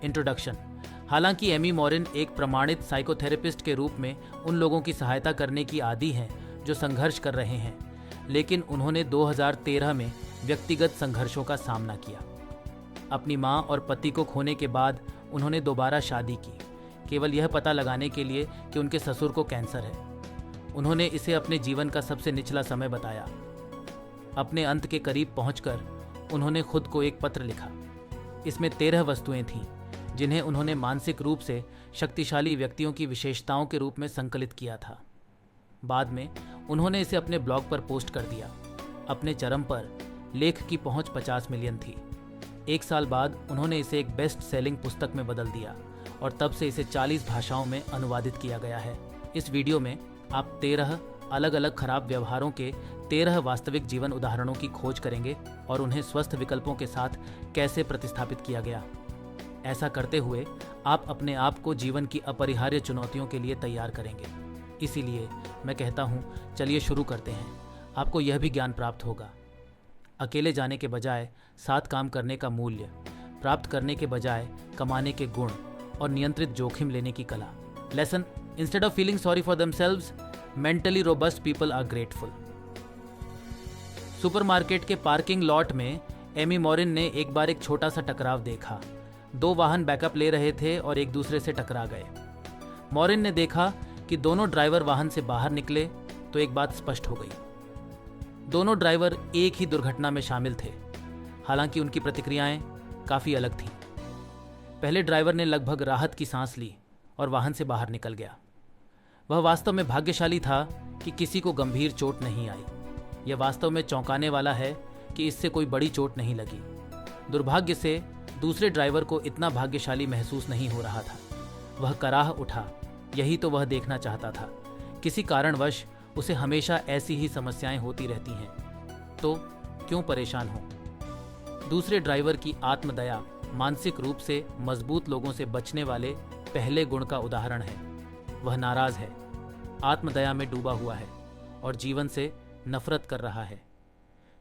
Introduction. हालांकि Amy मॉरिन एक प्रमाणित साइकोथेरेपिस्ट के रूप में उन लोगों की सहायता करने की आदी हैं जो संघर्ष कर रहे हैं, लेकिन उन्होंने 2013 में व्यक्तिगत संघर्षों का सामना किया। अपनी मां और पति को खोने के बाद उन्होंने दोबारा शादी की, केवल यह पता लगाने के लिए कि उनके ससुर को कैंसर है। उन्होंने इसे अपने जीवन का सबसे निचला समय बताया। अपने अंत के करीब पहुंचकर उन्होंने खुद को एक पत्र लिखा। इसमें 13 वस्तुएं थीं जिन्हें उन्होंने मानसिक रूप से शक्तिशाली व्यक्तियों की विशेषताओं के रूप में संकलित किया था। बाद में उन्होंने इसे अपने ब्लॉग पर पोस्ट कर दिया। अपने चरम पर लेख की पहुंच 50 मिलियन थी। 1 साल बाद उन्होंने इसे एक बेस्ट सेलिंग पुस्तक में बदल दिया और तब से इसे 40 भाषाओं में अनुवादित किया गया है। इस वीडियो में आप 13 अलग अलग खराब व्यवहारों के 13 वास्तविक जीवन उदाहरणों की खोज करेंगे और उन्हें स्वस्थ विकल्पों के साथ कैसे प्रतिस्थापित किया गया। ऐसा करते हुए आप अपने आप को जीवन की अपरिहार्य चुनौतियों के लिए तैयार करेंगे। इसीलिए मैं कहता हूँ, चलिए शुरू करते हैं। आपको यह भी ज्ञान प्राप्त होगा। अकेले जाने के बजाय साथ काम करने का मूल्य, प्राप्त करने के बजाय कमाने के गुण और नियंत्रित जोखिम लेने की कला। Lesson: instead of feeling sorry for themselves, mentally robust people are grateful. Supermarket के पार्किंग लॉट में एमी मॉरिन ने एक बार एक छोटा सा टकराव देखा। 2 वाहन बैकअप ले रहे थे और एक दूसरे से टकरा गए। मॉरिन ने देखा कि दोनों ड्राइवर वाहन से बाहर निकले तो एक बात स्पष्ट हो गई। दोनों ड्राइवर एक ही दुर्घटना में शामिल थे, हालांकि उनकी प्रतिक्रियाएं काफी अलग थीं। पहले ड्राइवर ने लगभग राहत की सांस ली और वाहन से बाहर निकल गया। वह वास्तव में भाग्यशाली था कि किसी को गंभीर चोट नहीं आई। यह वास्तव में चौंकाने वाला है कि इससे कोई बड़ी चोट नहीं लगी। दुर्भाग्य से दूसरे ड्राइवर को इतना भाग्यशाली महसूस नहीं हो रहा था। वह कराह उठा, यही तो वह देखना चाहता था। किसी कारणवश उसे हमेशा ऐसी ही समस्याएं होती रहती हैं, तो क्यों परेशान हो। दूसरे ड्राइवर की आत्मदया मानसिक रूप से मजबूत लोगों से बचने वाले पहले गुण का उदाहरण है। वह नाराज है, आत्मदया में डूबा हुआ है और जीवन से नफरत कर रहा है।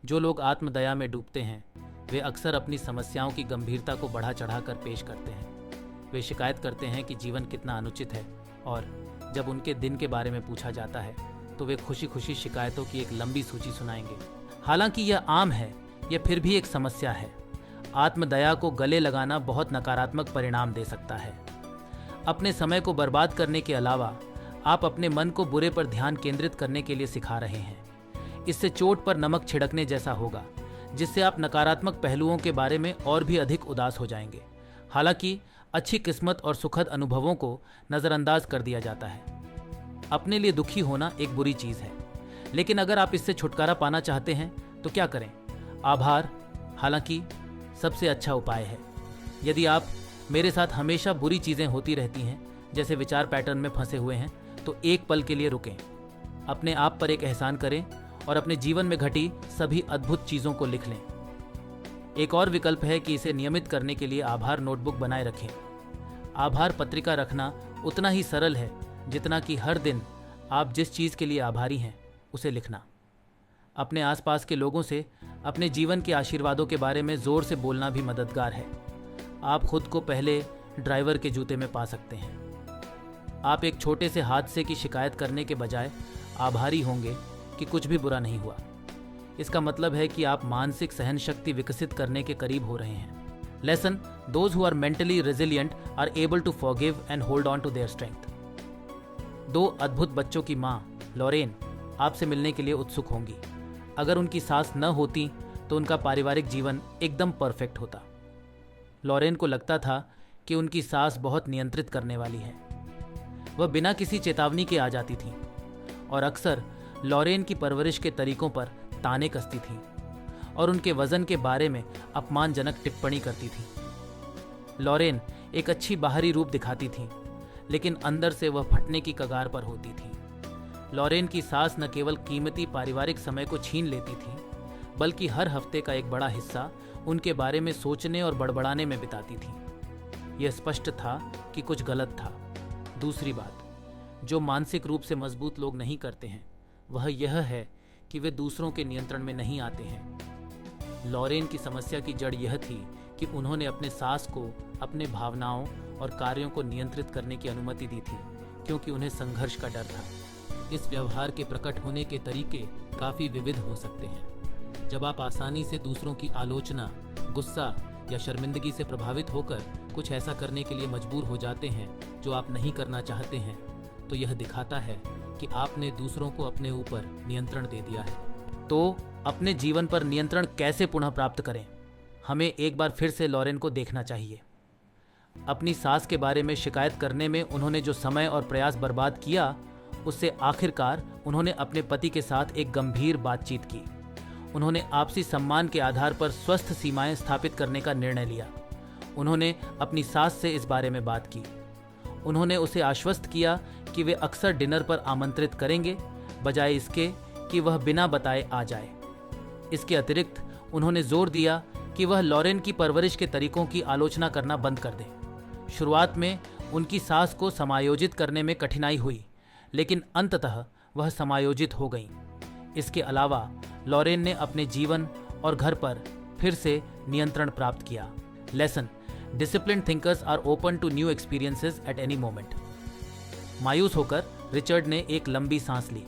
जो लोग आत्मदया में डूबते हैं वे अक्सर अपनी समस्याओं की गंभीरता को बढ़ा चढ़ाकर पेश करते हैं। वे शिकायत करते हैं कि जीवन कितना अनुचित है, और जब उनके दिन के बारे में पूछा जाता है तो वे खुशी खुशी शिकायतों की एक लंबी सूची सुनाएंगे। हालांकि यह आम है, यह फिर भी एक समस्या है। आत्मदया को गले लगाना बहुत नकारात्मक परिणाम दे सकता है। अपने समय को बर्बाद करने के अलावा आप अपने मन को बुरे पर ध्यान केंद्रित करने के लिए सिखा रहे हैं। इससे चोट पर नमक छिड़कने जैसा होगा, जिससे आप नकारात्मक पहलुओं के बारे में और भी अधिक उदास हो जाएंगे। हालांकि अच्छी किस्मत और सुखद अनुभवों को नज़रअंदाज कर दिया जाता है। अपने लिए दुखी होना एक बुरी चीज़ है, लेकिन अगर आप इससे छुटकारा पाना चाहते हैं तो क्या करें? आभार, हालांकि सबसे अच्छा उपाय है। यदि आप मेरे साथ हमेशा बुरी चीज़ें होती रहती हैं जैसे विचार पैटर्न में फंसे हुए हैं, तो एक पल के लिए रुकें, अपने आप पर एक एहसान करें और अपने जीवन में घटी सभी अद्भुत चीज़ों को लिख लें। एक और विकल्प है कि इसे नियमित करने के लिए आभार नोटबुक बनाए रखें। आभार पत्रिका रखना उतना ही सरल है जितना कि हर दिन आप जिस चीज़ के लिए आभारी हैं उसे लिखना। अपने आसपास के लोगों से अपने जीवन के आशीर्वादों के बारे में ज़ोर से बोलना भी मददगार है। आप खुद को पहले ड्राइवर के जूते में पा सकते हैं। आप एक छोटे से हादसे की शिकायत करने के बजाय आभारी होंगे कि कुछ भी बुरा नहीं हुआ। इसका मतलब है कि आप मानसिक सहन शक्ति विकसित करने के करीब हो रहे हैं। Lesson: those who are mentally resilient are able to forgive and hold on to their strength. 2 अद्भुत बच्चों की मां लॉरेन आपसे मिलने के लिए उत्सुक होंगी। अगर उनकी सास न होती तो उनका पारिवारिक जीवन एकदम परफेक्ट होता। लॉरेन को लगता था कि उनकी सास बहुत नियंत्रित करने वाली है। वह बिना किसी चेतावनी के आ जाती थी और अक्सर लॉरेन की परवरिश के तरीकों पर ताने कसती थी और उनके वजन के बारे में अपमानजनक टिप्पणी करती थी। लॉरेन एक अच्छी बाहरी रूप दिखाती थी, लेकिन अंदर से वह फटने की कगार पर होती थी। लॉरेन की सास न केवल कीमती पारिवारिक समय को छीन लेती थी, बल्कि हर हफ्ते का एक बड़ा हिस्सा उनके बारे में सोचने और बड़बड़ाने में बिताती थी। यह स्पष्ट था कि कुछ गलत था। दूसरी बात जो मानसिक रूप से मजबूत लोग नहीं करते हैं वह यह है कि वे दूसरों के नियंत्रण में नहीं आते हैं। लॉरेन की समस्या की जड़ यह थी कि उन्होंने अपने सास को अपने भावनाओं और कार्यों को नियंत्रित करने की अनुमति दी थी, क्योंकि उन्हें संघर्ष का डर था। इस व्यवहार के प्रकट होने के तरीके काफ़ी विविध हो सकते हैं। जब आप आसानी से दूसरों की आलोचना, गुस्सा या शर्मिंदगी से प्रभावित होकर कुछ ऐसा करने के लिए मजबूर हो जाते हैं जो आप नहीं करना चाहते हैं, तो यह दिखाता है कि आपने दूसरों को अपने ऊपर नियंत्रण दे दिया है। तो अपने जीवन पर नियंत्रण कैसे पुनः प्राप्त करें? हमें एक बार फिर से लॉरेन को देखना चाहिए। अपनी सास के बारे में शिकायत करने में उन्होंने जो समय और प्रयास बर्बाद किया, उससे आखिरकार उन्होंने अपने पति के साथ एक गंभीर बातचीत की। उन्होंने आपसी सम्मान के आधार पर स्वस्थ सीमाएं स्थापित करने का निर्णय लिया। उन्होंने अपनी सास से इस बारे में बात की। उन्होंने उसे आश्वस्त किया कि वे अक्सर डिनर पर आमंत्रित करेंगे, बजाय इसके कि वह बिना बताए आ जाए। इसके अतिरिक्त उन्होंने जोर दिया कि वह लॉरेन की परवरिश के तरीकों की आलोचना करना बंद कर दे। शुरुआत में उनकी सास को समायोजित करने में कठिनाई हुई, लेकिन अंततः वह समायोजित हो गईं। इसके अलावा लॉरेन ने अपने जीवन और घर पर फिर से नियंत्रण प्राप्त किया। Lesson: disciplined thinkers are open to new experiences at any moment. मायूस होकर रिचर्ड ने एक लंबी सांस ली।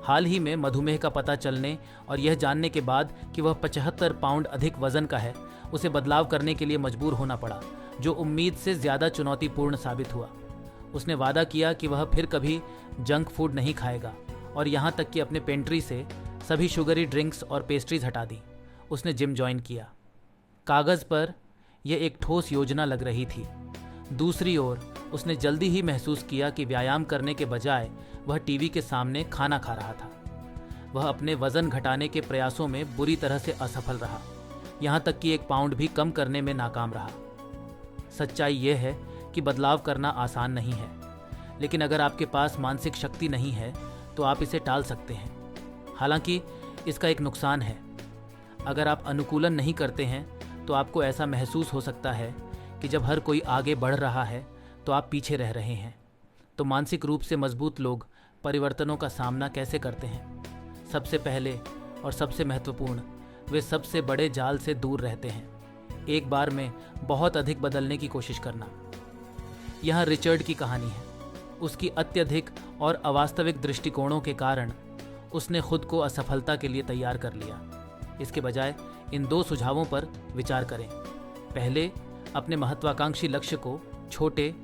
हाल ही में मधुमेह का पता चलने और यह जानने के बाद कि वह 75 पाउंड अधिक वजन का है, उसे बदलाव करने के लिए मजबूर होना पड़ा, जो उम्मीद से ज़्यादा चुनौतीपूर्ण साबित हुआ। उसने वादा किया कि वह फिर कभी जंक फूड नहीं खाएगा और यहाँ तक कि अपने पेंट्री से सभी शुगरी ड्रिंक्स और पेस्ट्रीज हटा दी। उसने जिम ज्वाइन किया। कागज़ पर यह एक ठोस योजना लग रही थी। दूसरी ओर उसने जल्दी ही महसूस किया कि व्यायाम करने के बजाय वह टीवी के सामने खाना खा रहा था। वह अपने वजन घटाने के प्रयासों में बुरी तरह से असफल रहा, यहाँ तक कि 1 पाउंड भी कम करने में नाकाम रहा। सच्चाई यह है कि बदलाव करना आसान नहीं है, लेकिन अगर आपके पास मानसिक शक्ति नहीं है तो आप इसे टाल सकते हैं। हालांकि इसका एक नुकसान है। अगर आप अनुकूलन नहीं करते हैं तो आपको ऐसा महसूस हो सकता है कि जब हर कोई आगे बढ़ रहा है तो आप पीछे रह रहे हैं। तो मानसिक रूप से मजबूत लोग परिवर्तनों का सामना कैसे करते हैं? सबसे पहले और सबसे महत्वपूर्ण, वे सबसे बड़े जाल से दूर रहते हैं। एक बार में बहुत अधिक बदलने की कोशिश करना। यहाँ रिचर्ड की कहानी है। उसकी अत्यधिक और अवास्तविक दृष्टिकोणों के कारण उसने खुद को असफलता के लिए तैयार कर लिया। इसके बजाय इन 2 सुझावों पर विचार करें। पहले, अपने महत्वाकांक्षी लक्ष्य को छोटे,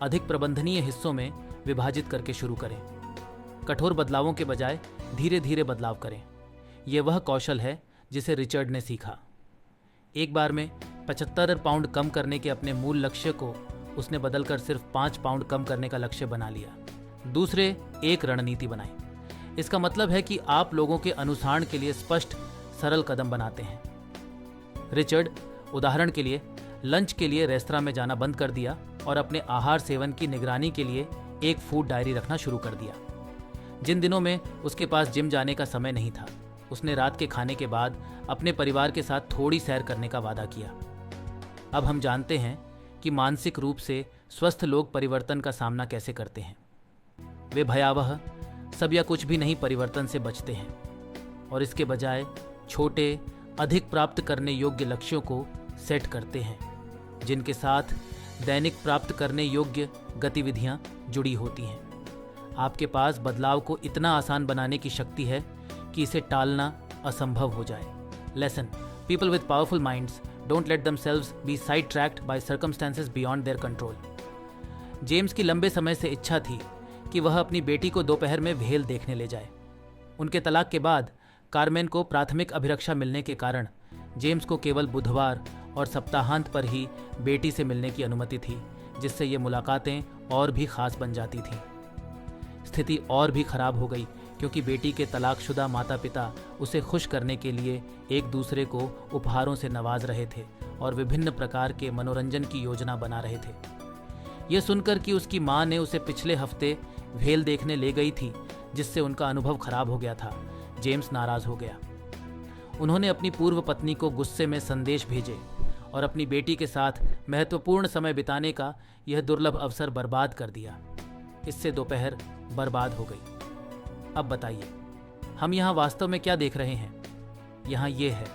अधिक प्रबंधनीय हिस्सों में विभाजित करके शुरू करें। कठोर बदलावों के बजाय धीरे धीरे बदलाव करें। यह वह कौशल है जिसे रिचर्ड ने सीखा। एक बार में 75 पाउंड कम करने के अपने मूल लक्ष्य को उसने बदलकर सिर्फ 5 पाउंड कम करने का लक्ष्य बना लिया। दूसरे, एक रणनीति बनाएं। इसका मतलब है कि आप लोगों के अनुसरण के लिए स्पष्ट, सरल कदम बनाते हैं। रिचर्ड, उदाहरण के लिए, लंच के लिए रेस्तरां में जाना बंद कर दिया और अपने आहार सेवन की निगरानी के लिए एक फूड डायरी रखना शुरू कर दिया। जिन दिनों में उसके पास जिम जाने का समय नहीं था, उसने रात के खाने के बाद अपने परिवार के साथ थोड़ी सैर करने का वादा किया। अब हम जानते हैं कि मानसिक रूप से स्वस्थ लोग परिवर्तन का सामना कैसे करते हैं। वे भयावह, सब या कुछ भी नहीं परिवर्तन से बचते हैं और इसके बजाय छोटे, अधिक प्राप्त करने योग्य लक्ष्यों को सेट करते हैं, जिनके साथ दैनिक प्राप्त करने योग्य गतिविधियां जुड़ी होती हैं। आपके पास बदलाव को इतना आसान बनाने की शक्ति है कि इसे टालना असंभव हो जाए। Lesson: people with powerful minds don't let themselves be sidetracked by circumstances beyond their control. James की लंबे समय से इच्छा थी कि वह अपनी बेटी को दोपहर में भेल देखने ले जाए। उनके तलाक के बाद कार्मेन को प्राथमिक अभिरक्षा मिलने के कारण जेम्स को केवल बुधवार और सप्ताहांत पर ही बेटी से मिलने की अनुमति थी, जिससे ये मुलाकातें और भी खास बन जाती थीं। स्थिति और भी खराब हो गई क्योंकि बेटी के तलाकशुदा माता पिता उसे खुश करने के लिए एक दूसरे को उपहारों से नवाज रहे थे और विभिन्न प्रकार के मनोरंजन की योजना बना रहे थे। यह सुनकर कि उसकी माँ ने उसे पिछले हफ्ते भेल देखने ले गई थी, जिससे उनका अनुभव खराब हो गया था, जेम्स नाराज हो गया। उन्होंने अपनी पूर्व पत्नी को गुस्से में संदेश भेजे और अपनी बेटी के साथ महत्वपूर्ण समय बिताने का यह दुर्लभ अवसर बर्बाद कर दिया। इससे दोपहर बर्बाद हो गई। अब बताइए, हम यहाँ वास्तव में क्या देख रहे हैं? यहाँ ये है,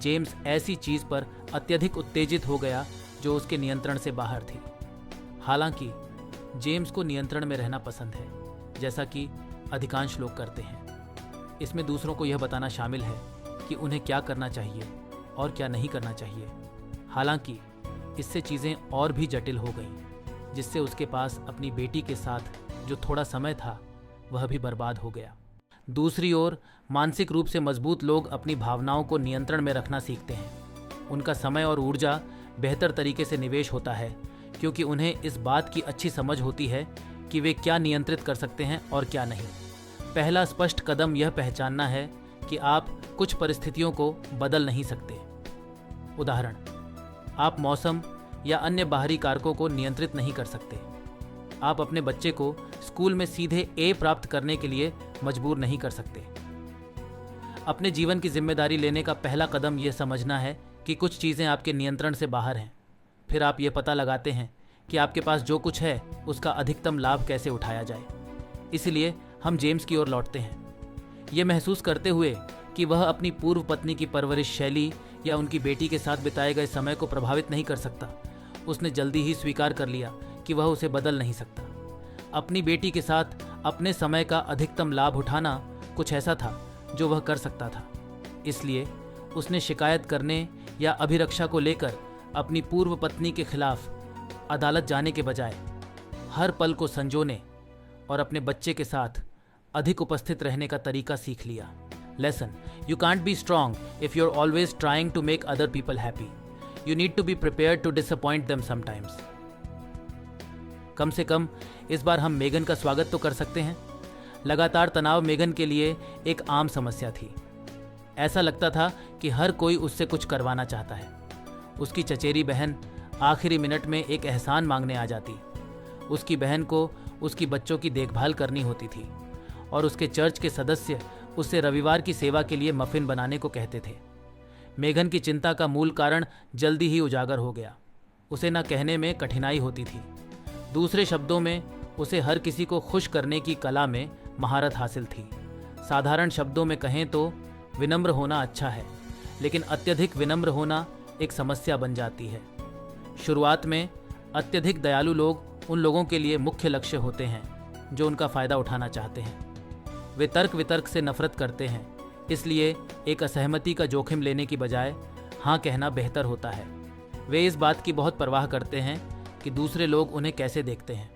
जेम्स ऐसी चीज पर अत्यधिक उत्तेजित हो गया जो उसके नियंत्रण से बाहर थी। हालांकि जेम्स को नियंत्रण में रहना पसंद है, जैसा कि अधिकांश लोग करते हैं। इसमें दूसरों को यह बताना शामिल है कि उन्हें क्या करना चाहिए और क्या नहीं करना चाहिए। हालांकि इससे चीज़ें और भी जटिल हो गईं, जिससे उसके पास अपनी बेटी के साथ जो थोड़ा समय था वह भी बर्बाद हो गया। दूसरी ओर मानसिक रूप से मजबूत लोग अपनी भावनाओं को नियंत्रण में रखना सीखते हैं। उनका समय और ऊर्जा बेहतर तरीके से निवेश होता है, क्योंकि उन्हें इस बात की अच्छी समझ होती है कि वे क्या नियंत्रित कर सकते हैं और क्या नहीं। पहला स्पष्ट कदम यह पहचानना है कि आप कुछ परिस्थितियों को बदल नहीं सकते। उदाहरण, आप मौसम या अन्य बाहरी कारकों को नियंत्रित नहीं कर सकते। आप अपने बच्चे को स्कूल में सीधे ए प्राप्त करने के लिए मजबूर नहीं कर सकते। अपने जीवन की जिम्मेदारी लेने का पहला कदम यह समझना है कि कुछ चीज़ें आपके नियंत्रण से बाहर हैं। फिर आप ये पता लगाते हैं कि आपके पास जो कुछ है उसका अधिकतम लाभ कैसे उठाया जाए। इसलिए हम जेम्स की ओर लौटते हैं, ये महसूस करते हुए कि वह अपनी पूर्व पत्नी की परवरिश शैली या उनकी बेटी के साथ बिताए गए समय को प्रभावित नहीं कर सकता। उसने जल्दी ही स्वीकार कर लिया कि वह उसे बदल नहीं सकता। अपनी बेटी के साथ अपने समय का अधिकतम लाभ उठाना कुछ ऐसा था जो वह कर सकता था। इसलिए उसने शिकायत करने या अभिरक्षा को लेकर अपनी पूर्व पत्नी के खिलाफ अदालत जाने के बजाय हर पल को संजोने और अपने बच्चे के साथ अधिक उपस्थित रहने का तरीका सीख लिया। Lesson, you can't be strong if you are always trying to make other people happy. You need to be prepared to disappoint them sometimes. कम से कम इस बार हम मेगन का स्वागत तो कर सकते हैं। लगातार तनाव मेगन के लिए एक आम समस्या थी। ऐसा लगता था कि हर कोई उससे कुछ करवाना चाहता है। उसकी चचेरी बहन आखिरी मिनट में एक एहसान मांगने आ जाती। उसकी बहन को उसकी बच्चों की देखभाल करनी होती थी और उसके चर्च के सदस्य उससे रविवार की सेवा के लिए मफिन बनाने को कहते थे। मेघन की चिंता का मूल कारण जल्दी ही उजागर हो गया। उसे न कहने में कठिनाई होती थी। दूसरे शब्दों में, उसे हर किसी को खुश करने की कला में महारत हासिल थी। साधारण शब्दों में कहें तो विनम्र होना अच्छा है, लेकिन अत्यधिक विनम्र होना एक समस्या बन जाती है। शुरुआत में अत्यधिक दयालु लोग उन लोगों के लिए मुख्य लक्ष्य होते हैं जो उनका फ़ायदा उठाना चाहते हैं। वे तर्क वितर्क से नफरत करते हैं, इसलिए एक असहमति का जोखिम लेने की बजाय हाँ कहना बेहतर होता है। वे इस बात की बहुत परवाह करते हैं कि दूसरे लोग उन्हें कैसे देखते हैं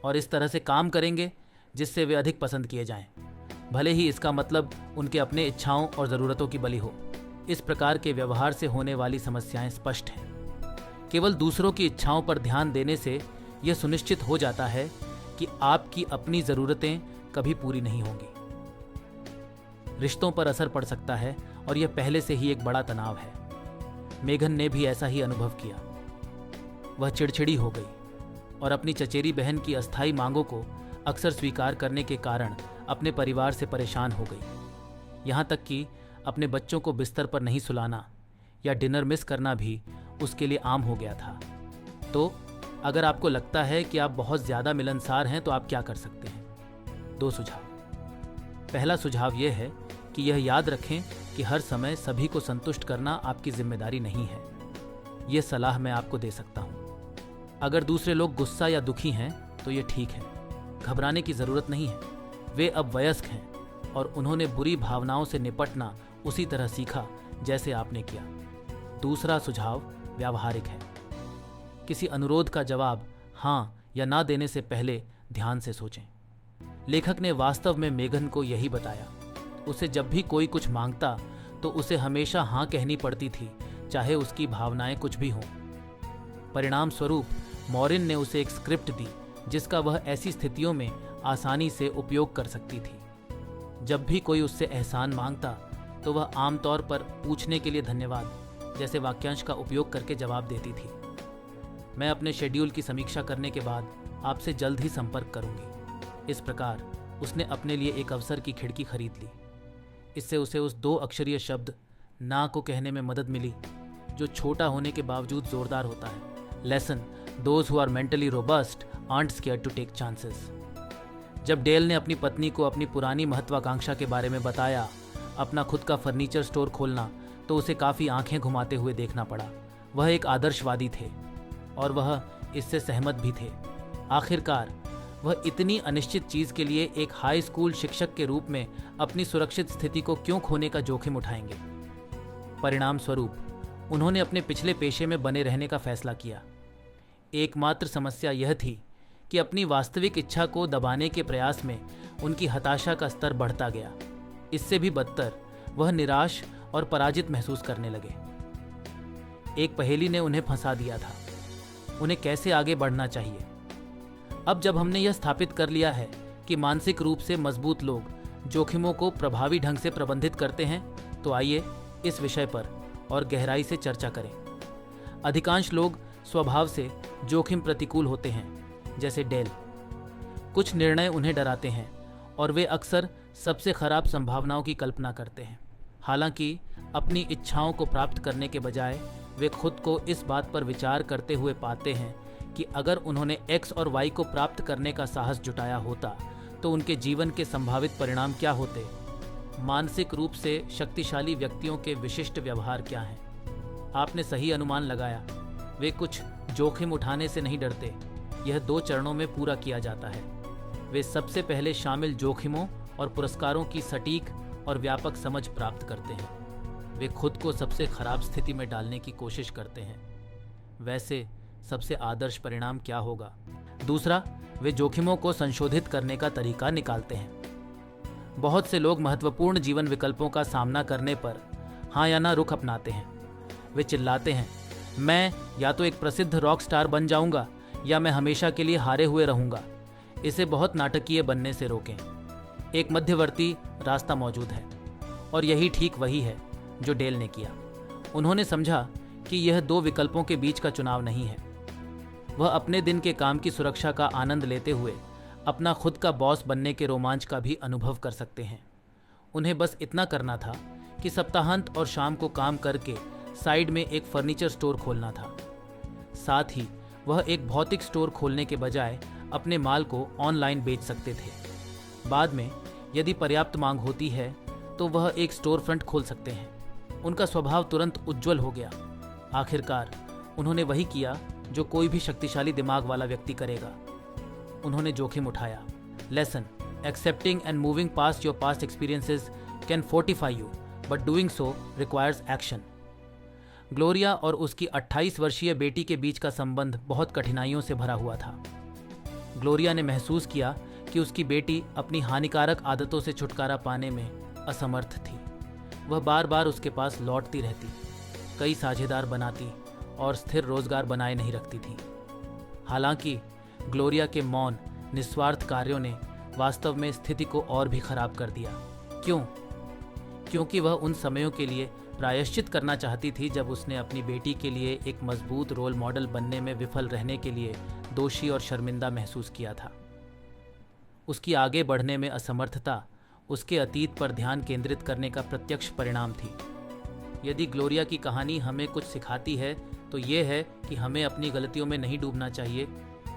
और इस तरह से काम करेंगे जिससे वे अधिक पसंद किए जाएं, भले ही इसका मतलब उनके अपने इच्छाओं और ज़रूरतों की बलि हो। इस प्रकार के व्यवहार से होने वाली समस्याएं स्पष्ट हैं। केवल दूसरों की इच्छाओं पर ध्यान देने से यह सुनिश्चित हो जाता है कि आपकी अपनी ज़रूरतें कभी पूरी नहीं होंगी। रिश्तों पर असर पड़ सकता है और यह पहले से ही एक बड़ा तनाव है। मेघन ने भी ऐसा ही अनुभव किया। वह चिड़चिड़ी हो गई और अपनी चचेरी बहन की अस्थायी मांगों को अक्सर स्वीकार करने के कारण अपने परिवार से परेशान हो गई। यहाँ तक कि अपने बच्चों को बिस्तर पर नहीं सुलाना या डिनर मिस करना भी उसके लिए आम हो गया था। तो अगर आपको लगता है कि आप बहुत ज़्यादा मिलनसार हैं तो आप क्या कर सकते हैं? 2 सुझाव। पहला सुझाव यह है कि यह याद रखें कि हर समय सभी को संतुष्ट करना आपकी जिम्मेदारी नहीं है। यह सलाह मैं आपको दे सकता हूँ। अगर दूसरे लोग गुस्सा या दुखी हैं तो ये ठीक है, घबराने की ज़रूरत नहीं है। वे अब वयस्क हैं और उन्होंने बुरी भावनाओं से निपटना उसी तरह सीखा जैसे आपने किया। दूसरा सुझाव व्यावहारिक है। किसी अनुरोध का जवाब हाँ या ना देने से पहले ध्यान से सोचें। लेखक ने वास्तव में मेघन को यही बताया। उसे जब भी कोई कुछ मांगता तो उसे हमेशा हाँ कहनी पड़ती थी, चाहे उसकी भावनाएं कुछ भी हों। परिणाम स्वरूप मॉरिन ने उसे एक स्क्रिप्ट दी जिसका वह ऐसी स्थितियों में आसानी से उपयोग कर सकती थी। जब भी कोई उससे एहसान मांगता तो वह आमतौर पर पूछने के लिए धन्यवाद जैसे वाक्यांश का उपयोग करके जवाब देती थी। मैं अपने शेड्यूल की समीक्षा करने के बाद आपसे जल्द ही संपर्क करूंगी। इस प्रकार उसने अपने लिए एक अवसर की खिड़की खरीद ली। इससे उसे उस 2 अक्षरीय शब्द ना को कहने में मदद मिली जो छोटा होने के बावजूद जोरदार होता है। Lesson, those who are mentally robust aren't scared to take chances. जब डेल ने अपनी पत्नी को अपनी पुरानी महत्वाकांक्षा के बारे में बताया, अपना खुद का फर्नीचर स्टोर खोलना, तो उसे काफ़ी आंखें घुमाते हुए देखना पड़ा। वह एक आदर्शवादी थे और वह इससे सहमत भी थे। आखिरकार वह इतनी अनिश्चित चीज़ के लिए एक हाई स्कूल शिक्षक के रूप में अपनी सुरक्षित स्थिति को क्यों खोने का जोखिम उठाएंगे। परिणाम स्वरूप उन्होंने अपने पिछले पेशे में बने रहने का फैसला किया। एकमात्र समस्या यह थी कि अपनी वास्तविक इच्छा को दबाने के प्रयास में उनकी हताशा का स्तर बढ़ता गया। इससे भी बदतर वह निराश और पराजित महसूस करने लगे। एक पहेली ने उन्हें फंसा दिया था। उन्हें कैसे आगे बढ़ना चाहिए। अब जब हमने यह स्थापित कर लिया है कि मानसिक रूप से मजबूत लोग जोखिमों को प्रभावी ढंग से प्रबंधित करते हैं, तो आइए इस विषय पर और गहराई से चर्चा करें। अधिकांश लोग स्वभाव से जोखिम प्रतिकूल होते हैं, जैसे डेल। कुछ निर्णय उन्हें डराते हैं और वे अक्सर सबसे खराब संभावनाओं की कल्पना करते हैं। हालांकि अपनी इच्छाओं को प्राप्त करने के बजाय वे खुद को इस बात पर विचार करते हुए पाते हैं कि अगर उन्होंने एक्स और वाई को प्राप्त करने का साहस जुटाया होता तो उनके जीवन के संभावित परिणाम क्या होते। मानसिक रूप से शक्तिशाली व्यक्तियों के विशिष्ट व्यवहार क्या हैं? आपने सही अनुमान लगाया। वे कुछ जोखिम उठाने से नहीं डरते। यह 2 चरणों में पूरा किया जाता है। वे सबसे पहले शामिल जोखिमों और पुरस्कारों की सटीक और व्यापक समझ प्राप्त करते हैं। वे खुद को सबसे खराब स्थिति में डालने की कोशिश करते हैं। वैसे सबसे आदर्श परिणाम क्या होगा? दूसरा, वे जोखिमों को संशोधित करने का तरीका निकालते हैं। बहुत से लोग महत्वपूर्ण जीवन विकल्पों का सामना करने पर हाँ या ना रुख अपनाते हैं। वे चिल्लाते हैं, मैं या तो एक प्रसिद्ध रॉक स्टार बन जाऊंगा या मैं हमेशा के लिए हारे हुए रहूंगा। इसे बहुत नाटकीय बनने से रोकें। एक मध्यवर्ती रास्ता मौजूद है और यही ठीक वही है जो डेल ने किया। उन्होंने समझा कि यह 2 विकल्पों के बीच का चुनाव नहीं है। वह अपने दिन के काम की सुरक्षा का आनंद लेते हुए अपना खुद का बॉस बनने के रोमांच का भी अनुभव कर सकते हैं। उन्हें बस इतना करना था कि सप्ताहांत और शाम को काम करके साइड में एक फर्नीचर स्टोर खोलना था। साथ ही वह एक भौतिक स्टोर खोलने के बजाय अपने माल को ऑनलाइन बेच सकते थे। बाद में यदि पर्याप्त मांग होती है तो वह एक स्टोर फ्रंट खोल सकते हैं। उनका स्वभाव तुरंत उज्जवल हो गया। आखिरकार उन्होंने वही किया जो कोई भी शक्तिशाली दिमाग वाला व्यक्ति करेगा। उन्होंने जोखिम उठाया। Lesson: accepting and moving past your past experiences can fortify you, but doing so requires action. Gloria और उसकी 28 वर्षीय बेटी के बीच का संबंध बहुत कठिनाइयों से भरा हुआ था। ग्लोरिया ने महसूस किया कि उसकी बेटी अपनी हानिकारक आदतों से छुटकारा पाने में असमर्थ थी। वह बार बार उसके पास लौटती रहती, कई साझेदार बनाती और स्थिर रोजगार बनाए नहीं रखती थी। हालांकि ग्लोरिया के मौन निस्वार्थ कार्यों ने वास्तव में स्थिति को और भी खराब कर दिया। क्यों? क्योंकि वह उन समयों के लिए प्रायश्चित करना चाहती थी जब उसने अपनी बेटी के लिए एक मजबूत रोल मॉडल बनने में विफल रहने के लिए दोषी और शर्मिंदा महसूस किया था। उसकी आगे बढ़ने में असमर्थता उसके अतीत पर ध्यान केंद्रित करने का प्रत्यक्ष परिणाम थी। यदि ग्लोरिया की कहानी हमें कुछ सिखाती है तो ये है कि हमें अपनी गलतियों में नहीं डूबना चाहिए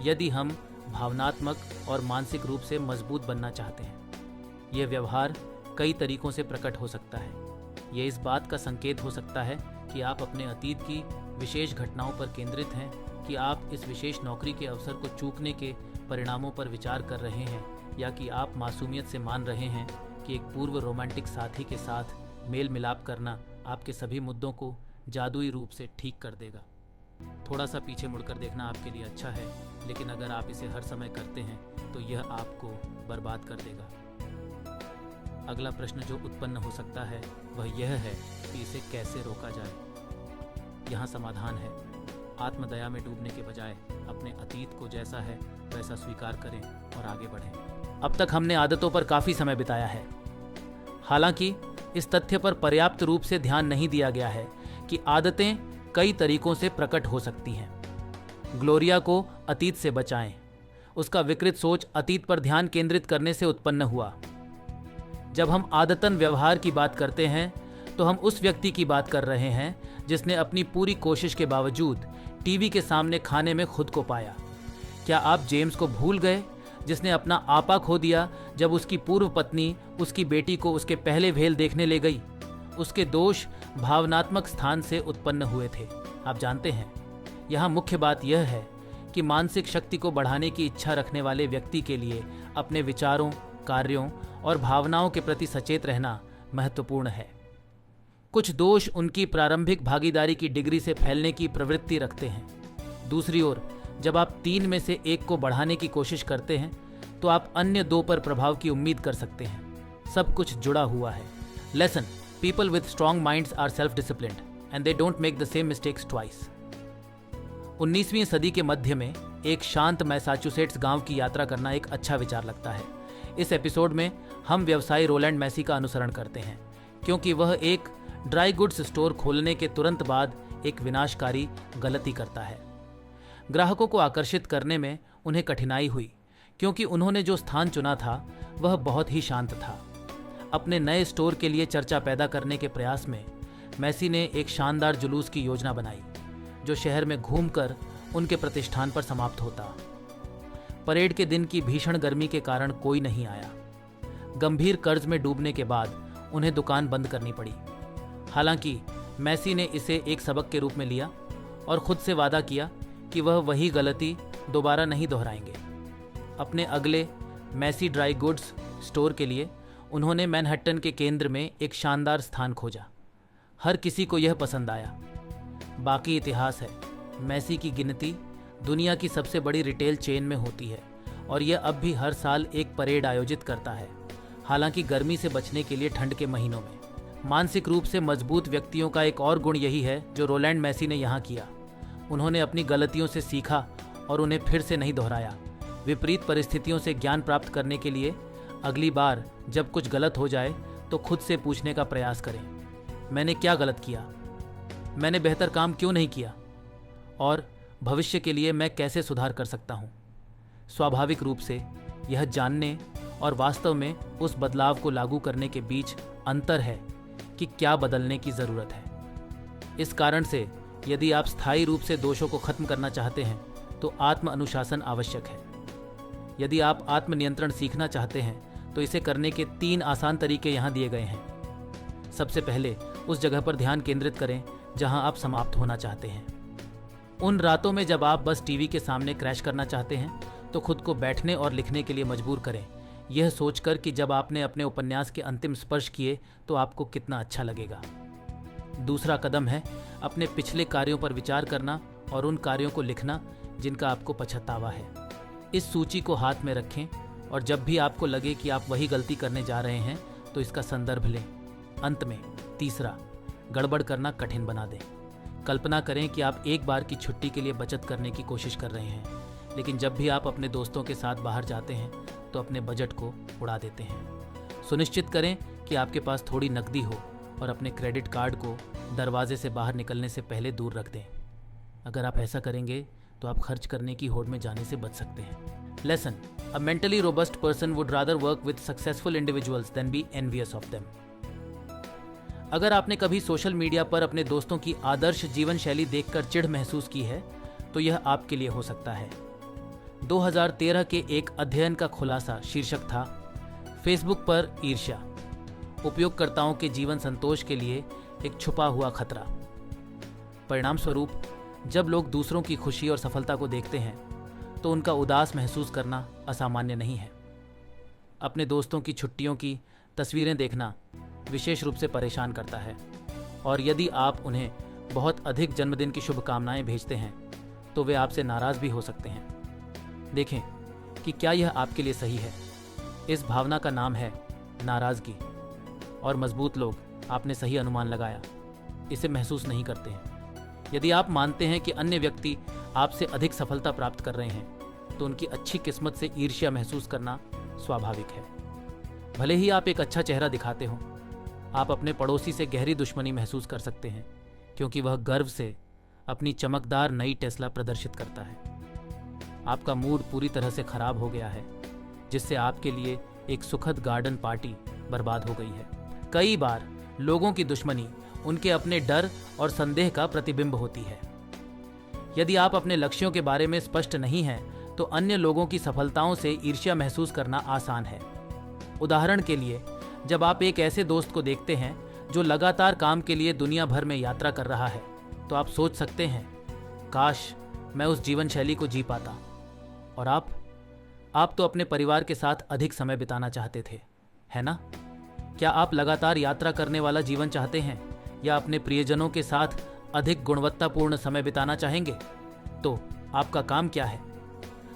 यदि हम भावनात्मक और मानसिक रूप से मजबूत बनना चाहते हैं। यह व्यवहार कई तरीकों से प्रकट हो सकता है। यह इस बात का संकेत हो सकता है कि आप अपने अतीत की विशेष घटनाओं पर केंद्रित हैं, कि आप इस विशेष नौकरी के अवसर को चूकने के परिणामों पर विचार कर रहे हैं, या कि आप मासूमियत से मान रहे हैं कि एक पूर्व रोमांटिक साथी के साथ मेल मिलाप करना आपके सभी मुद्दों को जादुई रूप से ठीक कर देगा। थोड़ा सा पीछे मुड़कर देखना आपके लिए अच्छा है, लेकिन अगर आप इसे हर समय करते हैं तो यह आपको बर्बाद कर देगा। अगला प्रश्न जो उत्पन्न हो सकता है वह यह है कि इसे कैसे रोका जाए। यहाँ समाधान है। आत्मदया में डूबने के बजाय अपने अतीत को जैसा है वैसा स्वीकार करें और आगे बढ़ें। अब तक हमने आदतों पर काफ़ी समय बिताया है। हालांकि इस तथ्य पर पर्याप्त रूप से ध्यान नहीं दिया गया है कि आदतें कई तरीकों से प्रकट हो सकती हैं। ग्लोरिया को अतीत से बचाएं। उसका विकृत सोच अतीत पर ध्यान केंद्रित करने से उत्पन्न हुआ। जब हम आदतन व्यवहार की बात करते हैं तो हम उस व्यक्ति की बात कर रहे हैं जिसने अपनी पूरी कोशिश के बावजूद टीवी के सामने खाने में खुद को पाया। क्या आप जेम्स को भूल गए, जिसने अपना आपा खो दिया जब उसकी पूर्व पत्नी उसकी बेटी को उसके पहले भेल देखने ले गई उसके दोष भावनात्मक स्थान से उत्पन्न हुए थे। आप जानते हैं, यहाँ मुख्य बात यह है कि मानसिक शक्ति को बढ़ाने की इच्छा रखने वाले व्यक्ति के लिए अपने विचारों, कार्यों और भावनाओं के प्रति सचेत रहना महत्वपूर्ण है। कुछ दोष उनकी प्रारंभिक भागीदारी की डिग्री से फैलने की प्रवृत्ति रखते हैं। दूसरी ओर, जब आप 3 में से 1 को बढ़ाने की कोशिश करते हैं तो आप अन्य 2 पर प्रभाव की उम्मीद कर सकते हैं। सब कुछ जुड़ा हुआ है। Lesson: people with strong minds are self disciplined and they don't make the same mistakes twice. 19वीं सदी के मध्य में एक शांत मैसाचुसेट्स गांव की यात्रा करना एक अच्छा विचार लगता है। इस एपिसोड में हम व्यवसायी रोलैंड मैसी का अनुसरण करते हैं, क्योंकि वह एक ड्राई गुड्स स्टोर खोलने के तुरंत बाद एक विनाशकारी गलती करता है। ग्राहकों को आकर्षित करने में उन्हें कठिनाई हुई, क्योंकि उन्होंने जो स्थान चुना था वह बहुत ही शांत था। अपने नए स्टोर के लिए चर्चा पैदा करने के प्रयास में मैसी ने एक शानदार जुलूस की योजना बनाई, जो शहर में घूमकर उनके प्रतिष्ठान पर समाप्त होता। परेड के दिन की भीषण गर्मी के कारण कोई नहीं आया। गंभीर कर्ज में डूबने के बाद उन्हें दुकान बंद करनी पड़ी। हालांकि मैसी ने इसे एक सबक के रूप में लिया और खुद से वादा किया कि वह वही गलती दोबारा नहीं दोहराएंगे। अपने अगले मैसी ड्राई गुड्स स्टोर के लिए उन्होंने मैनहट्टन के केंद्र में एक शानदार स्थान खोजा। हर किसी को यह पसंद आया। बाकी इतिहास है। मैसी की गिनती दुनिया की सबसे बड़ी रिटेल चेन में होती है और यह अब भी हर साल एक परेड आयोजित करता है, हालांकि गर्मी से बचने के लिए ठंड के महीनों में। मानसिक रूप से मजबूत व्यक्तियों का एक और गुण यही है जो रोलैंड मैसी ने यहाँ किया। उन्होंने अपनी गलतियों से सीखा और उन्हें फिर से नहीं दोहराया। विपरीत परिस्थितियों से ज्ञान प्राप्त करने के लिए अगली बार जब कुछ गलत हो जाए तो खुद से पूछने का प्रयास करें, मैंने क्या गलत किया, मैंने बेहतर काम क्यों नहीं किया और भविष्य के लिए मैं कैसे सुधार कर सकता हूँ। स्वाभाविक रूप से यह जानने और वास्तव में उस बदलाव को लागू करने के बीच अंतर है कि क्या बदलने की ज़रूरत है। इस कारण से यदि आप स्थायी रूप से दोषों को खत्म करना चाहते हैं तो आत्म अनुशासन आवश्यक है। यदि आप आत्मनियंत्रण सीखना चाहते हैं तो इसे करने के 3 आसान तरीके यहाँ दिए गए हैं। सबसे पहले उस जगह पर ध्यान केंद्रित करें जहाँ आप समाप्त होना चाहते हैं। उन रातों में जब आप बस टीवी के सामने क्रैश करना चाहते हैं तो खुद को बैठने और लिखने के लिए मजबूर करें, यह सोचकर कि जब आपने अपने उपन्यास के अंतिम स्पर्श किए तो आपको कितना अच्छा लगेगा। दूसरा कदम है अपने पिछले कार्यों पर विचार करना और उन कार्यों को लिखना जिनका आपको पछतावा है। इस सूची को हाथ में रखें और जब भी आपको लगे कि आप वही गलती करने जा रहे हैं तो इसका संदर्भ लें। अंत में तीसरा, गड़बड़ करना कठिन बना दें। कल्पना करें कि आप एक बार की छुट्टी के लिए बचत करने की कोशिश कर रहे हैं, लेकिन जब भी आप अपने दोस्तों के साथ बाहर जाते हैं तो अपने बजट को उड़ा देते हैं। सुनिश्चित करें कि आपके पास थोड़ी नकदी हो और अपने क्रेडिट कार्ड को दरवाजे से बाहर निकलने से पहले दूर रख दें। अगर आप ऐसा करेंगे तो आप खर्च करने की होड़ में जाने से बच सकते हैं। Lesson: a mentally robust person would rather work with successful individuals than be envious of them. अगर आपने कभी सोशल मीडिया पर अपने दोस्तों की आदर्श जीवन शैली देखकर चिढ़ महसूस की है तो यह आपके लिए हो सकता है। 2013 के एक अध्ययन का खुलासा शीर्षक था फेसबुक पर ईर्ष्या, उपयोगकर्ताओं के जीवन संतोष के लिए एक छुपा हुआ खतरा। परिणाम स्वरूप जब लोग दूसरों की खुशी और सफलता को देखते हैं तो उनका उदास महसूस करना असामान्य नहीं है। अपने दोस्तों की छुट्टियों की तस्वीरें देखना विशेष रूप से परेशान करता है और यदि आप उन्हें बहुत अधिक जन्मदिन की शुभकामनाएं भेजते हैं तो वे आपसे नाराज भी हो सकते हैं। देखें कि क्या यह आपके लिए सही है। इस भावना का नाम है नाराजगी और मजबूत लोग, आपने सही अनुमान लगाया, इसे महसूस नहीं करते हैं। यदि आप मानते हैं कि अन्य व्यक्ति आपसे अधिक सफलता प्राप्त कर रहे हैं तो उनकी अच्छी किस्मत से ईर्ष्या महसूस करना स्वाभाविक है। भले ही आप एक अच्छा चेहरा दिखाते हो, आप अपने पड़ोसी से गहरी दुश्मनी महसूस कर सकते हैं क्योंकि वह गर्व से अपनी चमकदार नई टेस्ला प्रदर्शित करता है। आपका मूड पूरी तरह से खराब हो गया है, जिससे आपके लिए एक सुखद गार्डन पार्टी बर्बाद हो गई है। कई बार लोगों की दुश्मनी उनके अपने डर और संदेह का प्रतिबिंब होती है। यदि आप अपने लक्ष्यों के बारे में स्पष्ट नहीं हैं तो अन्य लोगों की सफलताओं से ईर्ष्या महसूस करना आसान है। उदाहरण के लिए, जब आप एक ऐसे दोस्त को देखते हैं जो लगातार काम के लिए दुनिया भर में यात्रा कर रहा है, तो आप सोच सकते हैं, काश मैं उस जीवन शैली को जी पाता। और आप तो अपने परिवार के साथ अधिक समय बिताना चाहते थे, है ना? क्या आप लगातार यात्रा करने वाला जीवन चाहते हैं या अपने प्रियजनों के साथ अधिक गुणवत्तापूर्ण समय बिताना चाहेंगे? तो आपका काम क्या है?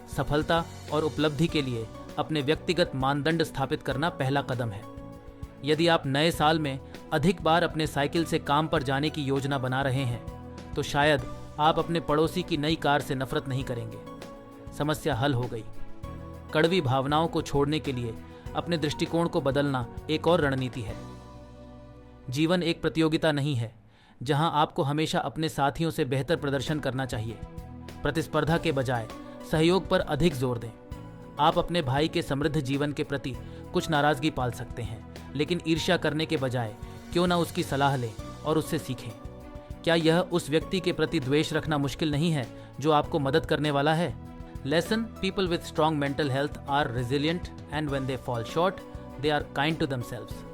सफलता और उपलब्धि के लिए अपने व्यक्तिगत मानदंड स्थापित करना पहला कदम है। यदि आप नए साल में अधिक बार अपने साइकिल से काम पर जाने की योजना बना रहे हैं, तो शायद आप अपने पड़ोसी की नई कार से नफरत नहीं करेंगे। समस्या हल हो गई। कड़वी भावनाओं को छोड़ने के लिए अपने दृष्टिकोण को बदलना एक और रणनीति है। जीवन एक प्रतियोगिता नहीं है जहां आपको हमेशा अपने साथियों से बेहतर प्रदर्शन करना चाहिए। प्रतिस्पर्धा के बजाय सहयोग पर अधिक जोर दें। आप अपने भाई के समृद्ध जीवन के प्रति कुछ नाराजगी पाल सकते हैं, लेकिन ईर्ष्या करने के बजाय क्यों ना उसकी सलाह लें और उससे सीखें। क्या यह उस व्यक्ति के प्रति द्वेष रखना मुश्किल नहीं है जो आपको मदद करने वाला है? Lesson: people with strong mental health are resilient and when they fall short they are kind to themselves.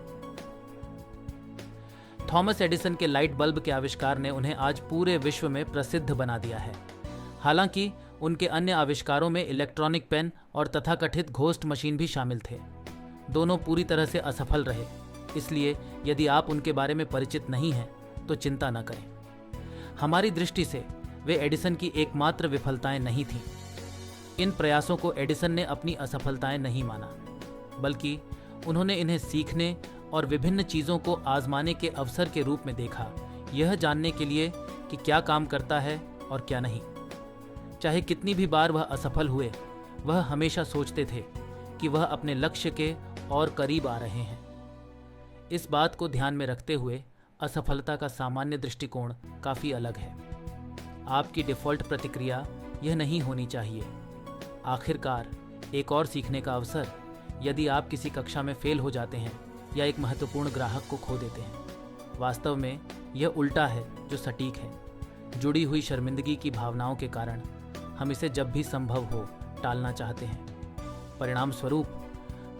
Thomas Edison के लाइट बल्ब के आविष्कार ने उन्हें आज पूरे विश्व में प्रसिद्ध बना दिया है। हालांकि उनके अन्य आविष्कारों में इलेक्ट्रॉनिक पेन और तथाकथित घोस्ट मशीन भी शामिल थे। दोनों पूरी तरह से असफल रहे, इसलिए यदि आप उनके बारे में परिचित नहीं हैं तो चिंता न करें। हमारी दृष्टि से वे एडिसन की एकमात्र विफलताएं नहीं थीं। इन प्रयासों को एडिसन ने अपनी असफलताएं नहीं माना, बल्कि उन्होंने इन्हें सीखने और विभिन्न चीज़ों को आजमाने के अवसर के रूप में देखा, यह जानने के लिए कि क्या काम करता है और क्या नहीं। चाहे कितनी भी बार वह असफल हुए, वह हमेशा सोचते थे कि वह अपने लक्ष्य के और करीब आ रहे हैं। इस बात को ध्यान में रखते हुए असफलता का सामान्य दृष्टिकोण काफ़ी अलग है। आपकी डिफ़ॉल्ट प्रतिक्रिया यह नहीं होनी चाहिए, आखिरकार एक और सीखने का अवसर। यदि आप किसी कक्षा में फेल हो जाते हैं या एक महत्वपूर्ण ग्राहक को खो देते हैं, वास्तव में यह उल्टा है जो सटीक है। जुड़ी हुई शर्मिंदगी की भावनाओं के कारण हम इसे जब भी संभव हो टालना चाहते हैं। परिणाम स्वरूप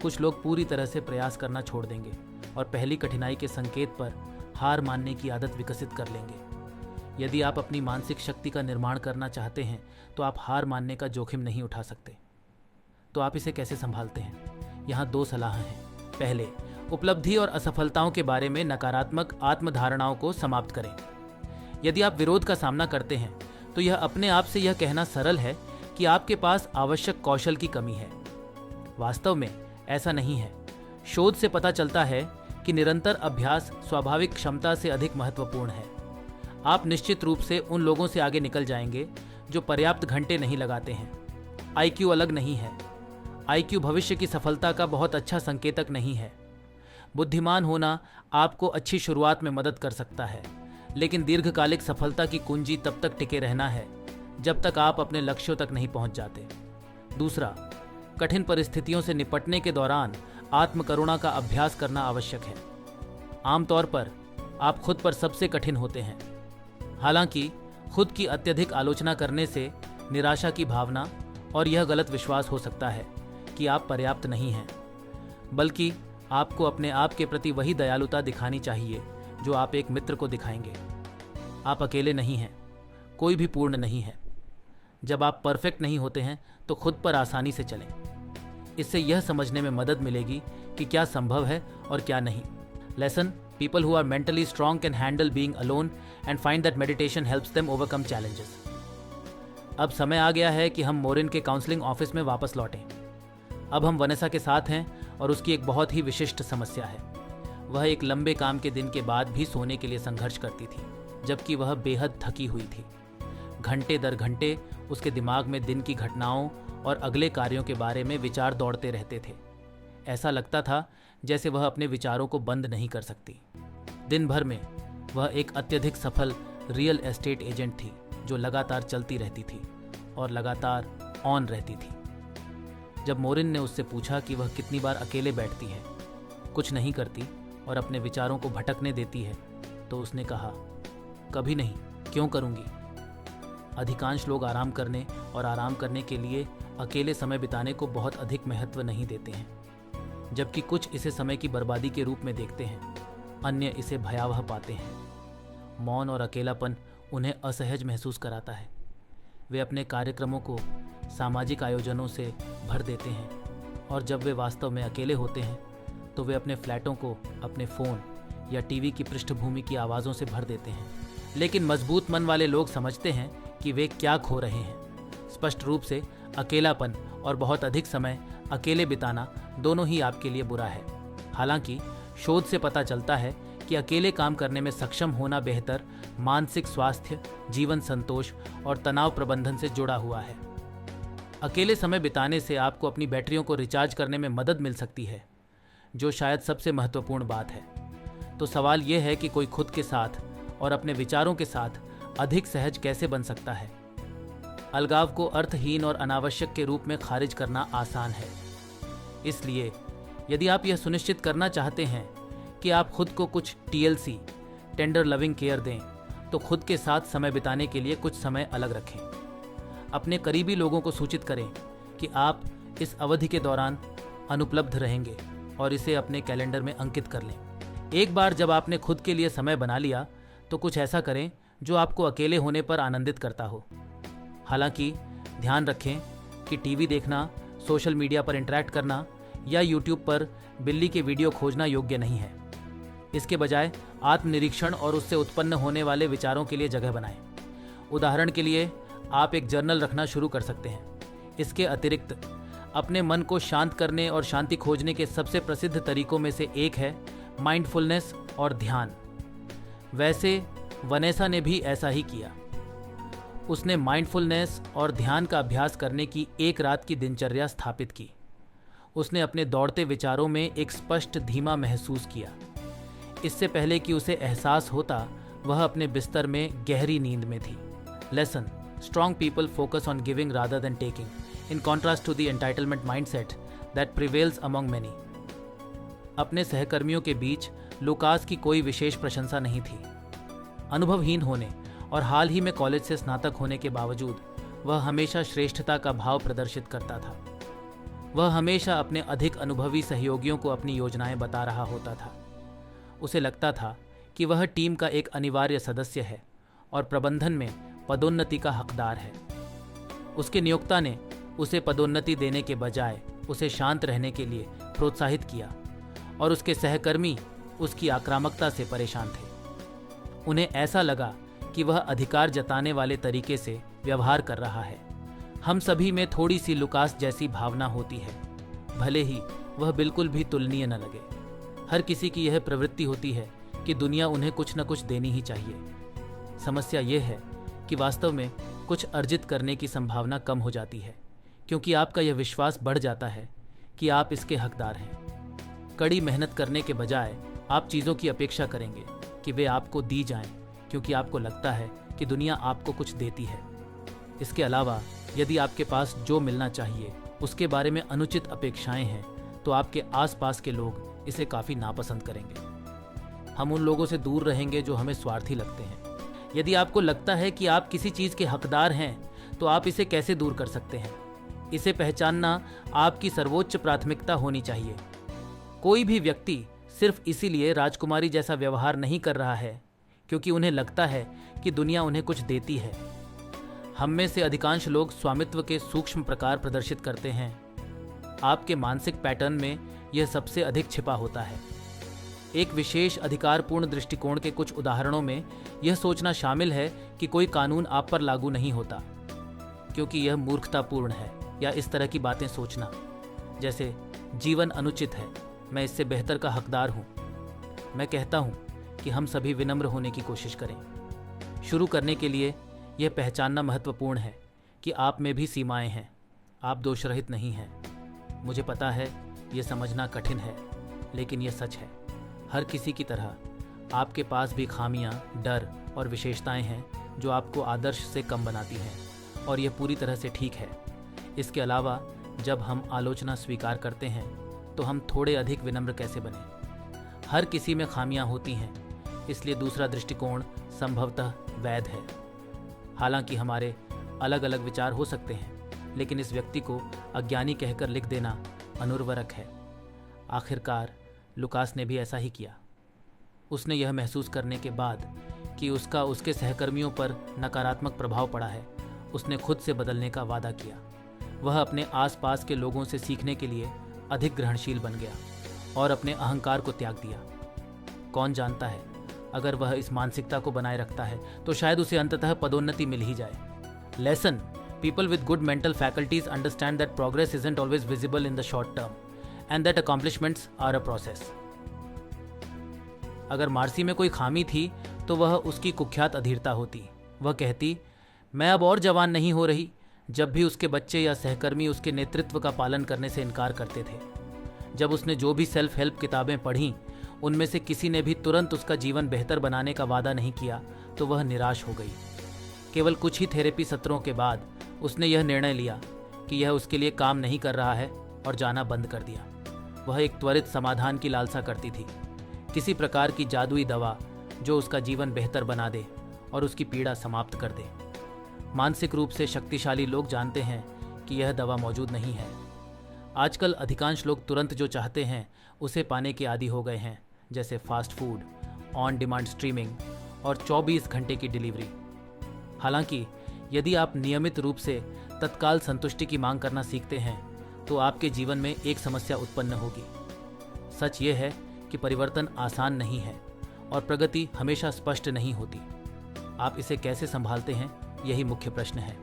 कुछ लोग पूरी तरह से प्रयास करना छोड़ देंगे और पहली कठिनाई के संकेत पर हार मानने की आदत विकसित कर लेंगे। यदि आप अपनी मानसिक शक्ति का निर्माण करना चाहते हैं तो आप हार मानने का जोखिम नहीं उठा सकते। तो आप इसे कैसे संभालते हैं? यहाँ 2 सलाह हैं। पहले, उपलब्धि और असफलताओं के बारे में नकारात्मक आत्मधारणाओं को समाप्त करें। यदि आप विरोध का सामना करते हैं तो यह अपने आप से यह कहना सरल है कि आपके पास आवश्यक कौशल की कमी है। वास्तव में ऐसा नहीं है। शोध से पता चलता है कि निरंतर अभ्यास स्वाभाविक क्षमता से अधिक महत्वपूर्ण है। आप निश्चित रूप से उन लोगों से आगे निकल जाएंगे जो पर्याप्त घंटे नहीं लगाते हैं। आईक्यू अलग नहीं है। आईक्यू भविष्य की सफलता का बहुत अच्छा संकेतक नहीं है। बुद्धिमान होना आपको अच्छी शुरुआत में मदद कर सकता है, लेकिन दीर्घकालिक सफलता की कुंजी तब तक टिके रहना है जब तक आप अपने लक्ष्यों तक नहीं पहुंच जाते। दूसरा, कठिन परिस्थितियों से निपटने के दौरान आत्मकरुणा का अभ्यास करना आवश्यक है। आमतौर पर आप खुद पर सबसे कठिन होते हैं। हालांकि खुद की अत्यधिक आलोचना करने से निराशा की भावना और यह गलत विश्वास हो सकता है कि आप पर्याप्त नहीं हैं, बल्कि आपको अपने आप के प्रति वही दयालुता दिखानी चाहिए जो आप एक मित्र को दिखाएंगे। आप अकेले नहीं हैं, कोई भी पूर्ण नहीं है। जब आप परफेक्ट नहीं होते हैं तो खुद पर आसानी से चलें। इससे यह समझने में मदद मिलेगी कि क्या संभव है और क्या नहीं। Lesson: people who are mentally strong can handle being alone and find that meditation helps them overcome challenges. अब समय आ गया है कि हम मोरिन के काउंसलिंग ऑफिस में वापस लौटें। अब हम वनेसा के साथ हैं और उसकी एक बहुत ही विशिष्ट समस्या है। वह एक लंबे काम के दिन के बाद भी सोने के लिए संघर्ष करती थी, जबकि वह बेहद थकी हुई थी। घंटे दर घंटे उसके दिमाग में दिन की घटनाओं और अगले कार्यों के बारे में विचार दौड़ते रहते थे। ऐसा लगता था जैसे वह अपने विचारों को बंद नहीं कर सकती। दिन भर में वह एक अत्यधिक सफल रियल एस्टेट एजेंट थी जो लगातार चलती रहती थी और लगातार ऑन रहती थी। जब मोरिन ने उससे पूछा कि वह कितनी बार अकेले बैठती है, कुछ नहीं करती और अपने विचारों को भटकने देती है, तो उसने कहा, कभी नहीं, क्यों करूँगी। अधिकांश लोग आराम करने और आराम करने के लिए अकेले समय बिताने को बहुत अधिक महत्व नहीं देते हैं, जबकि कुछ इसे समय की बर्बादी के रूप में देखते हैं। अन्य इसे भयावह पाते हैं। मौन और अकेलापन उन्हें असहज महसूस कराता है। वे अपने कार्यक्रमों को सामाजिक आयोजनों से भर देते हैं और जब वे वास्तव में अकेले होते हैं तो वे अपने फ्लैटों को अपने फ़ोन या टीवी की पृष्ठभूमि की आवाज़ों से भर देते हैं। लेकिन मजबूत मन वाले लोग समझते हैं कि वे क्या खो रहे हैं। स्पष्ट रूप से अकेलापन और बहुत अधिक समय अकेले बिताना दोनों ही आपके लिए बुरा है। हालांकि शोध से पता चलता है कि अकेले काम करने में सक्षम होना बेहतर मानसिक स्वास्थ्य, जीवन संतोष और तनाव प्रबंधन से जुड़ा हुआ है। अकेले समय बिताने से आपको अपनी बैटरियों को रिचार्ज करने में मदद मिल सकती है, जो शायद सबसे महत्वपूर्ण बात है। तो सवाल यह है कि कोई खुद के साथ और अपने विचारों के साथ अधिक सहज कैसे बन सकता है। अलगाव को अर्थहीन और अनावश्यक के रूप में खारिज करना आसान है। इसलिए यदि आप यह सुनिश्चित करना चाहते हैं कि आप खुद को कुछ TLC टेंडर लविंग केयर दें, तो खुद के साथ समय बिताने के लिए कुछ समय अलग रखें। अपने करीबी लोगों को सूचित करें कि आप इस अवधि के दौरान अनुपलब्ध रहेंगे और इसे अपने कैलेंडर में अंकित कर लें। एक बार जब आपने खुद के लिए समय बना लिया तो कुछ ऐसा करें जो आपको अकेले होने पर आनंदित करता हो। हालांकि ध्यान रखें कि टीवी देखना, सोशल मीडिया पर इंटरैक्ट करना या यूट्यूब पर बिल्ली के वीडियो खोजना योग्य नहीं है। इसके बजाय आत्मनिरीक्षण और उससे उत्पन्न होने वाले विचारों के लिए जगह बनाएं। उदाहरण के लिए आप एक जर्नल रखना शुरू कर सकते हैं। इसके अतिरिक्त अपने मन को शांत करने और शांति खोजने के सबसे प्रसिद्ध तरीकों में से एक है माइंडफुलनेस और ध्यान। वैसे वनेसा ने भी ऐसा ही किया। उसने माइंडफुलनेस और ध्यान का अभ्यास करने की एक रात की दिनचर्या स्थापित की। उसने अपने दौड़ते विचारों में एक स्पष्ट धीमा महसूस किया। इससे पहले कि उसे एहसास होता, वह अपने बिस्तर में गहरी नींद में थी। Lesson: strong people focus on giving rather than taking, in contrast to the entitlement mindset that prevails among many. अपने सहकर्मियों के बीच लुकास की कोई विशेष प्रशंसा नहीं थी। अनुभवहीन होने और हाल ही में कॉलेज से स्नातक होने के बावजूद वह हमेशा श्रेष्ठता का भाव प्रदर्शित करता था। वह हमेशा अपने अधिक अनुभवी सहयोगियों को अपनी योजनाएं बता रहा होता था। उसे लगता था कि वह टीम का एक अनिवार्य सदस्य है और प्रबंधन में पदोन्नति का हकदार है। उसके नियोक्ता ने उसे पदोन्नति देने के बजाय उसे शांत रहने के लिए प्रोत्साहित किया और उसके सहकर्मी उसकी आक्रामकता से परेशान थे। उन्हें ऐसा लगा कि वह अधिकार जताने वाले तरीके से व्यवहार कर रहा है। हम सभी में थोड़ी सी लुकास जैसी भावना होती है, भले ही वह बिल्कुल भी तुलनीय न लगे। हर किसी की यह प्रवृत्ति होती है कि दुनिया उन्हें कुछ न कुछ देनी ही चाहिए। समस्या यह है कि वास्तव में कुछ अर्जित करने की संभावना कम हो जाती है, क्योंकि आपका यह विश्वास बढ़ जाता है कि आप इसके हकदार हैं। कड़ी मेहनत करने के बजाय आप चीज़ों की अपेक्षा करेंगे कि वे आपको दी जाएं, क्योंकि आपको लगता है कि दुनिया आपको कुछ देती है। इसके अलावा यदि आपके पास जो मिलना चाहिए उसके बारे में अनुचित अपेक्षाएं हैं, तो आपके आसपास के लोग इसे काफ़ी नापसंद करेंगे। हम उन लोगों से दूर रहेंगे जो हमें स्वार्थी लगते हैं। यदि आपको लगता है कि आप किसी चीज़ के हकदार हैं, तो आप इसे कैसे दूर कर सकते हैं? इसे पहचानना आपकी सर्वोच्च प्राथमिकता होनी चाहिए। कोई भी व्यक्ति सिर्फ इसीलिए राजकुमारी जैसा व्यवहार नहीं कर रहा है क्योंकि उन्हें लगता है कि दुनिया उन्हें कुछ देती है। हम में से अधिकांश लोग स्वामित्व के सूक्ष्म प्रकार प्रदर्शित करते हैं। आपके मानसिक पैटर्न में यह सबसे अधिक छिपा होता है। एक विशेष अधिकारपूर्ण दृष्टिकोण के कुछ उदाहरणों में यह सोचना शामिल है कि कोई कानून आप पर लागू नहीं होता, क्योंकि यह मूर्खतापूर्ण है, या इस तरह की बातें सोचना जैसे जीवन अनुचित है, मैं इससे बेहतर का हकदार हूँ। मैं कहता हूँ कि हम सभी विनम्र होने की कोशिश करें। शुरू करने के लिए यह पहचानना महत्वपूर्ण है कि आप में भी सीमाएं हैं। आप दोषरहित नहीं हैं। मुझे पता है यह समझना कठिन है, लेकिन यह सच है। हर किसी की तरह आपके पास भी खामियां, डर और विशेषताएं हैं जो आपको आदर्श से कम बनाती हैं, और यह पूरी तरह से ठीक है। इसके अलावा जब हम आलोचना स्वीकार करते हैं तो हम थोड़े अधिक विनम्र कैसे बनें? हर किसी में खामियां होती हैं, इसलिए दूसरा दृष्टिकोण संभवतः वैध है। हालांकि हमारे अलग अलग विचार हो सकते हैं, लेकिन इस व्यक्ति को अज्ञानी कहकर लिख देना अनुर्वरक है। आखिरकार लुकास ने भी ऐसा ही किया। उसने यह महसूस करने के बाद कि उसका उसके सहकर्मियों पर नकारात्मक प्रभाव पड़ा है, उसने खुद से बदलने का वादा किया। वह अपने आसपास के लोगों से सीखने के लिए अधिक ग्रहणशील बन गया और अपने अहंकार को त्याग दिया। कौन जानता है, अगर वह इस मानसिकता को बनाए रखता है तो शायद उसे अंततः पदोन्नति मिल ही जाए। Lesson: people with good mental faculties understand that progress isn't always visible in the short term and that accomplishments are a process. अगर मार्सी में कोई खामी थी तो वह उसकी कुख्यात अधीरता होती। वह कहती, मैं अब और जवान नहीं हो रही, जब भी उसके बच्चे या सहकर्मी उसके नेतृत्व का पालन करने से इनकार करते थे। जब उसने जो भी सेल्फ हेल्प किताबें पढ़ीं, उनमें से किसी ने भी तुरंत उसका जीवन बेहतर बनाने का वादा नहीं किया तो वह निराश हो गई। केवल कुछ ही थेरेपी सत्रों के बाद उसने यह निर्णय लिया कि यह उसके लिए काम नहीं कर रहा है और जाना बंद कर दिया। वह एक त्वरित समाधान की लालसा करती थी, किसी प्रकार की जादुई दवा जो उसका जीवन बेहतर बना दे और उसकी पीड़ा समाप्त कर दे। मानसिक रूप से शक्तिशाली लोग जानते हैं कि यह दवा मौजूद नहीं है। आजकल अधिकांश लोग तुरंत जो चाहते हैं उसे पाने के आदी हो गए हैं, जैसे fast food, on demand streaming और 24 घंटे की डिलीवरी। हालांकि यदि आप नियमित रूप से तत्काल संतुष्टि की मांग करना सीखते हैं तो आपके जीवन में एक समस्या उत्पन्न होगी। सच ये है कि परिवर्तन आसान नहीं है और प्रगति हमेशा स्पष्ट नहीं होती। आप इसे कैसे संभालते हैं, यही मुख्य प्रश्न है।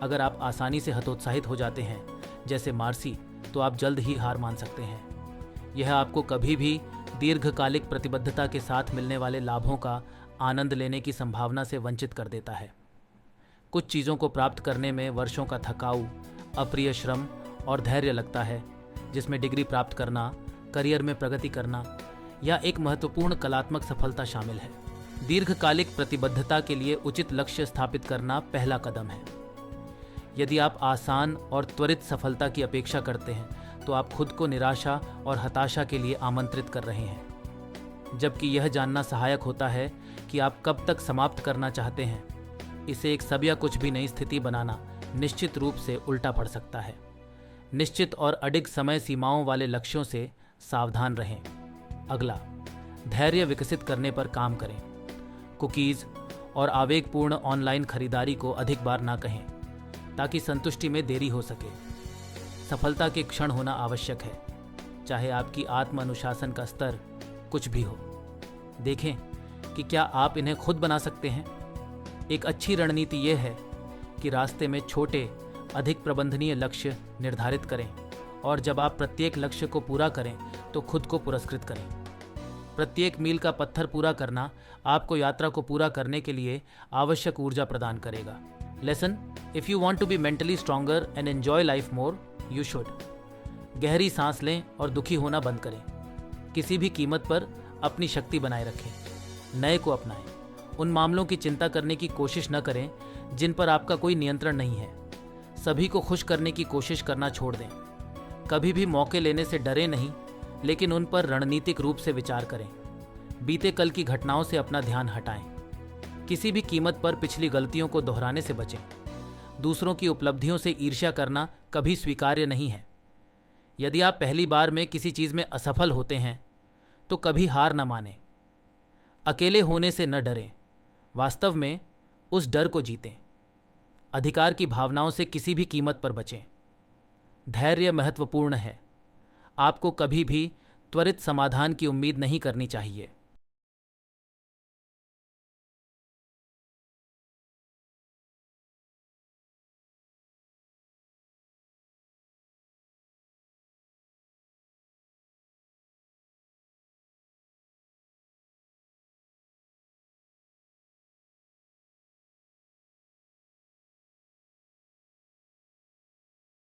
अगर आप आसानी से हतोत्साहित हो जाते हैं जैसे मार्सी, तो आप जल्द ही हार मान सकते हैं। यह आपको कभी भी दीर्घकालिक प्रतिबद्धता के साथ मिलने वाले लाभों का आनंद लेने की संभावना से वंचित कर देता है। कुछ चीज़ों को प्राप्त करने में वर्षों का थकाऊ, अप्रिय श्रम और धैर्य लगता है, जिसमें डिग्री प्राप्त करना, करियर में प्रगति करना या एक महत्वपूर्ण कलात्मक सफलता शामिल है। दीर्घकालिक प्रतिबद्धता के लिए उचित लक्ष्य स्थापित करना पहला कदम है। यदि आप आसान और त्वरित सफलता की अपेक्षा करते हैं तो आप खुद को निराशा और हताशा के लिए आमंत्रित कर रहे हैं, जबकि यह जानना सहायक होता है कि आप कब तक समाप्त करना चाहते हैं। इसे एक सब या कुछ भी नई स्थिति बनाना निश्चित रूप से उल्टा पड़ सकता है। निश्चित और अडिग समय सीमाओं वाले लक्ष्यों से सावधान रहें। अगला, धैर्य विकसित करने पर काम करें। कुकीज़ और आवेगपूर्ण ऑनलाइन खरीदारी को अधिक बार ना कहें ताकि संतुष्टि में देरी हो सके। सफलता के क्षण होना आवश्यक है, चाहे आपकी आत्म अनुशासन का स्तर कुछ भी हो। देखें कि क्या आप इन्हें खुद बना सकते हैं। एक अच्छी रणनीति यह है कि रास्ते में छोटे, अधिक प्रबंधनीय लक्ष्य निर्धारित करें और जब आप प्रत्येक लक्ष्य को पूरा करें तो खुद को पुरस्कृत करें। प्रत्येक मील का पत्थर पूरा करना आपको यात्रा को पूरा करने के लिए आवश्यक ऊर्जा प्रदान करेगा। Lesson: if you want to be mentally stronger and enjoy life more, you should. गहरी सांस लें और दुखी होना बंद करें। किसी भी कीमत पर अपनी शक्ति बनाए रखें। नए को अपनाएं। उन मामलों की चिंता करने की कोशिश न करें जिन पर आपका कोई नियंत्रण नहीं है। सभी को खुश करने की कोशिश करना छोड़ दें। कभी भी मौके लेने से डरें नहीं, लेकिन उन पर रणनीतिक रूप से विचार करें। बीते कल की घटनाओं से अपना ध्यान हटाएं। किसी भी कीमत पर पिछली गलतियों को दोहराने से बचें। दूसरों की उपलब्धियों से ईर्ष्या करना कभी स्वीकार्य नहीं है। यदि आप पहली बार में किसी चीज़ में असफल होते हैं तो कभी हार न मानें। अकेले होने से न डरें, वास्तव में उस डर को जीतें। अधिकार की भावनाओं से किसी भी कीमत पर बचें। धैर्य महत्वपूर्ण है। आपको कभी भी त्वरित समाधान की उम्मीद नहीं करनी चाहिए।